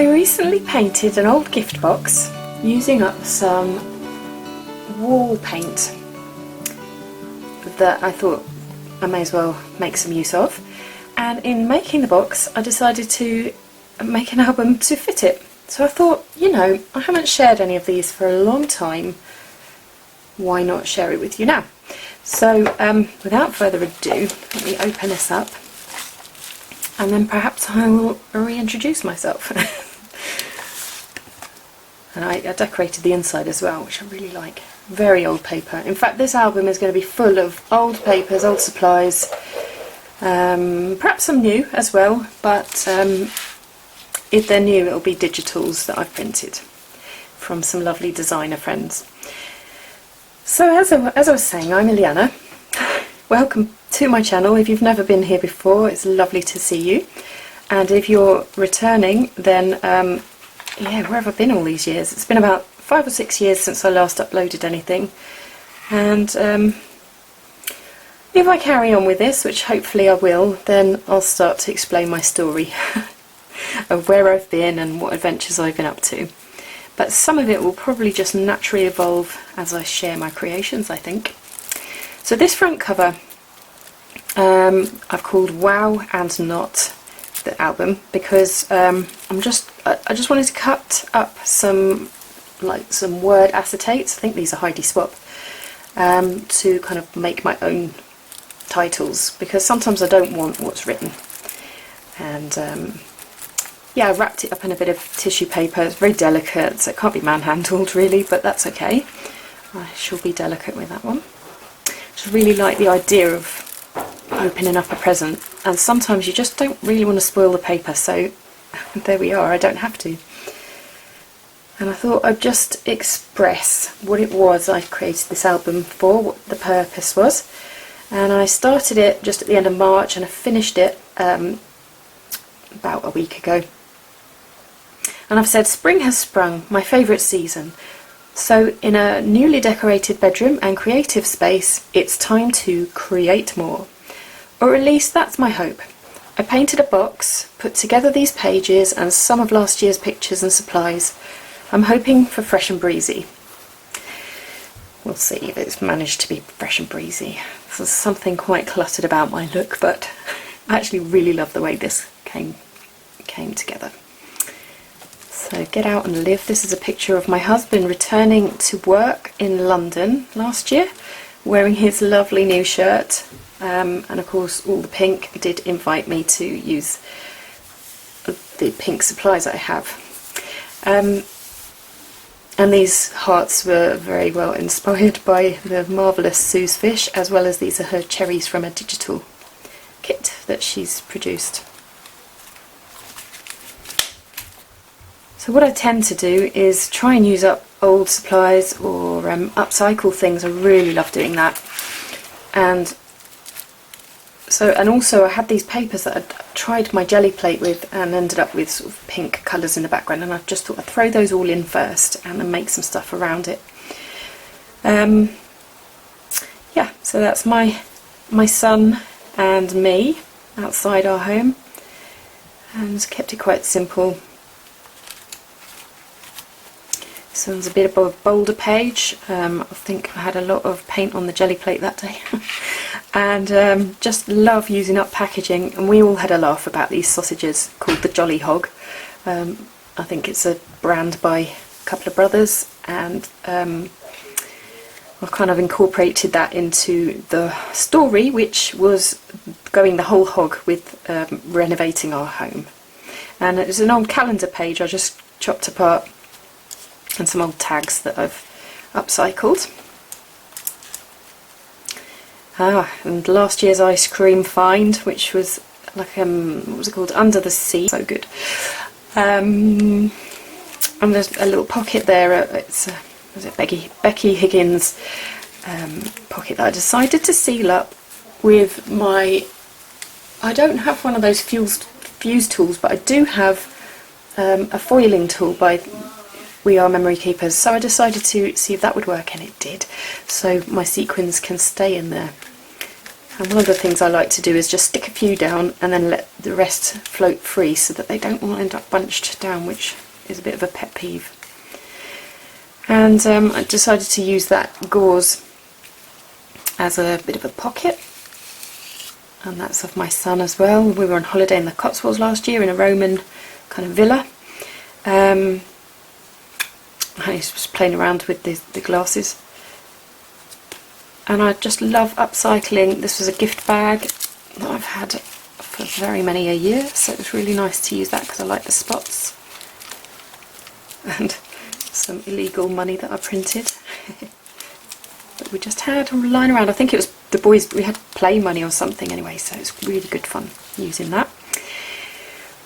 I recently painted an old gift box using up some wall paint that I thought I may as well make some use of, and in making the box I decided to make an album to fit it. So I thought, you know, I haven't shared any of these for a long time, why not share it with you now? So without further ado, let me open this up and then perhaps I will reintroduce myself. And I decorated the inside as well, which I really like. Very old paper. In fact, this album is going to be full of old papers, old supplies, perhaps some new as well, but if they're new it'll be digitals that I've printed from some lovely designer friends. So as I was saying, I'm Ileana. Welcome to my channel. If you've never been here before, it's lovely to see you, and if you're returning, then yeah, where have I been all these years? It's been about 5 or 6 years since I last uploaded anything, and if I carry on with this, which hopefully I will, then I'll start to explain my story of where I've been and what adventures I've been up to. But some of it will probably just naturally evolve as I share my creations, I think. So this front cover I've called Wow and Not the album, because I just wanted to cut up some word acetates. I think these are Heidi Swap, to kind of make my own titles, because sometimes I don't want what's written. And yeah, I wrapped it up in a bit of tissue paper. It's very delicate, so it can't be manhandled really, but that's okay. I shall be delicate with that one. Just really like the idea of opening up a present, and sometimes you just don't really want to spoil the paper, so there we are, I don't have to. And I thought I'd just express what it was I created this album for, what the purpose was. And I started it just at the end of March, and I finished it about a week ago. And I've said spring has sprung, my favourite season. So in a newly decorated bedroom and creative space, it's time to create more. Or at least that's my hope. I painted a box, put together these pages and some of last year's pictures and supplies. I'm hoping for fresh and breezy. We'll see if it's managed to be fresh and breezy. There's something quite cluttered about my look, but I actually really love the way this came together. So get out and live. This is a picture of my husband returning to work in London last year, wearing his lovely new shirt, and of course all the pink. Did invite me to use the pink supplies I have. And these hearts were very well inspired by the marvellous Sue's fish, as well as these are her cherries from a digital kit that she's produced. So what I tend to do is try and use up old supplies or upcycle things. I really love doing that. And also I had these papers that I'd tried my jelly plate with and ended up with sort of pink colours in the background, and I just thought I'd throw those all in first and then make some stuff around it. Yeah, so that's my son and me outside our home, and kept it quite simple. This one's a bit of a bolder page. I think I had a lot of paint on the jelly plate that day. And just love using up packaging, and we all had a laugh about these sausages called the Jolly Hog. I think it's a brand by a couple of brothers, and I've kind of incorporated that into the story, which was going the whole hog with renovating our home. And it was an old calendar page I just chopped apart, and some old tags that I've upcycled. And last year's ice cream find, which was like what was it called, Under the Sea, so good. And there's a little pocket there. It's was it Becky Higgins pocket that I decided to seal up with my. I don't have one of those fuse tools, but I do have a foiling tool by We Are Memory Keepers, so I decided to see if that would work, and it did. So my sequins can stay in there. And one of the things I like to do is just stick a few down and then let the rest float free so that they don't all end up bunched down, which is a bit of a pet peeve. And I decided to use that gauze as a bit of a pocket, and that's of my son as well. We were on holiday in the Cotswolds last year in a Roman kind of villa. I was playing around with the glasses, and I just love upcycling. This was a gift bag that I've had for very many a year, so it was really nice to use that because I like the spots and some illegal money that I printed that we just had lying around. I think it was the boys, we had play money or something anyway, so it's really good fun using that.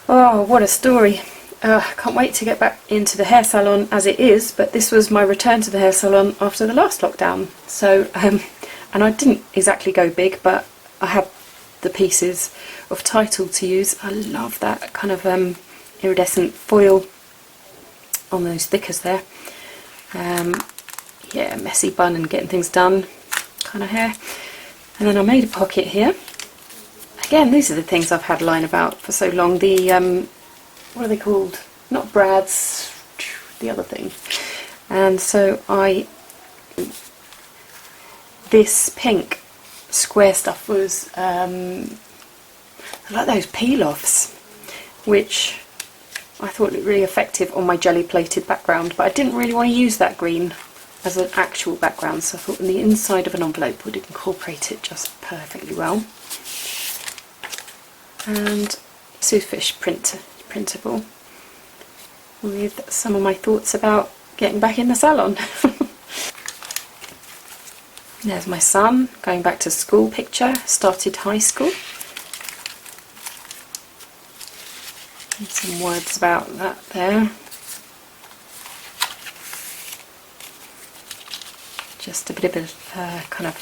Oh, what a story. I can't wait to get back into the hair salon as it is, but this was my return to the hair salon after the last lockdown. So, and I didn't exactly go big, but I had the pieces of title to use. I love that kind of iridescent foil on those thickers there. Yeah, messy bun and getting things done kind of hair. And then I made a pocket here. Again, these are the things I've had lying about for so long. The what are they called? Not brads, the other thing. And so this pink square stuff was like those peel-offs, which I thought looked really effective on my jelly plated background, but I didn't really want to use that green as an actual background, so I thought the inside of an envelope would incorporate it just perfectly well. And Soothfish printable with some of my thoughts about getting back in the salon. There's my son going back to school picture, started high school. And some words about that there. Just a bit of a kind of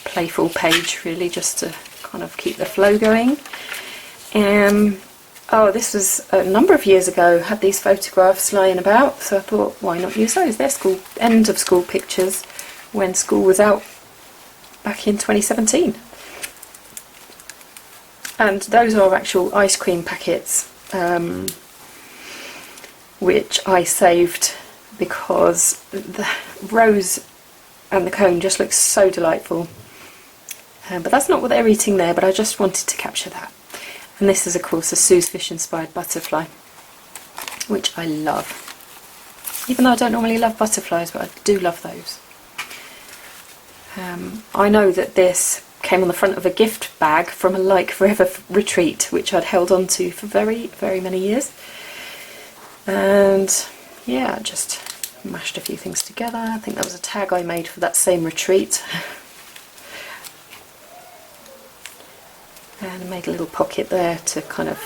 playful page really, just to kind of keep the flow going. Oh, this was a number of years ago, had these photographs lying about, so I thought, why not use those? They're end of school pictures when school was out back in 2017. And those are actual ice cream packets, which I saved because the rose and the cone just looks so delightful. But that's not what they're eating there, but I just wanted to capture that. And this is of course a Soothfish inspired butterfly, which I love. Even though I don't normally love butterflies, but I do love those. I know that this came on the front of a gift bag from a Like Forever retreat, which I'd held on to for very, very many years. And yeah, I just mashed a few things together. I think that was a tag I made for that same retreat. And I made a little pocket there to kind of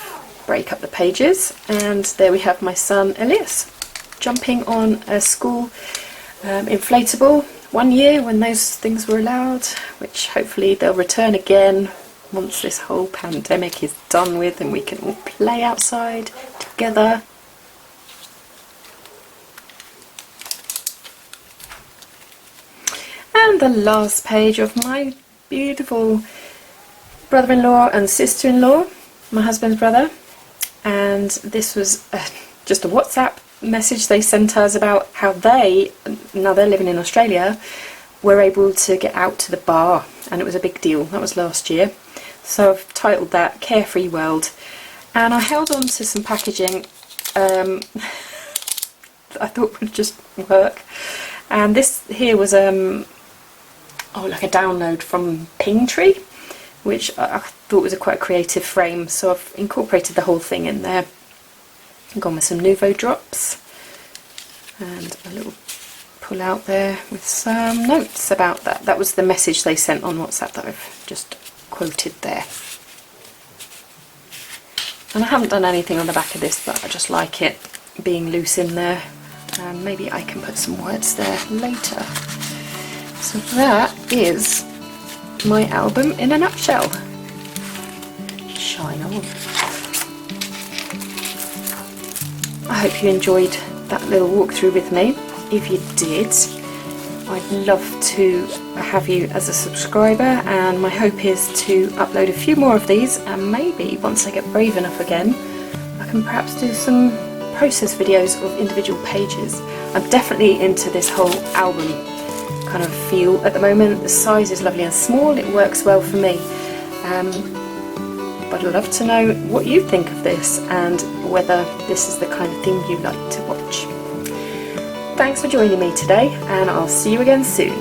break up the pages. And there we have my son Elias jumping on a school inflatable 1 year when those things were allowed, which hopefully they'll return again once this whole pandemic is done with and we can all play outside together. And the last page of my beautiful brother-in-law and sister-in-law, my husband's brother, and this was just a WhatsApp message they sent us about how they, now they're living in Australia, were able to get out to the bar, and it was a big deal. That was last year. So I've titled that Carefree World, and I held on to some packaging that I thought would just work, and this here was like a download from Pingtree, which I thought was quite a creative frame, so I've incorporated the whole thing in there. Gone with some Nouveau drops and a little pull out there with some notes about that. That was the message they sent on WhatsApp that I've just quoted there. And I haven't done anything on the back of this, but I just like it being loose in there, and maybe I can put some words there later. So that is my album in a nutshell. Shine on. I hope you enjoyed that little walkthrough with me. If you did, I'd love to have you as a subscriber, and my hope is to upload a few more of these, and maybe once I get brave enough again I can perhaps do some process videos of individual pages. I'm definitely into this whole album kind of feel at the moment. The size is lovely and small, it works well for me, but I'd love to know what you think of this and whether this is the kind of thing you like to watch. Thanks for joining me today, and I'll see you again soon.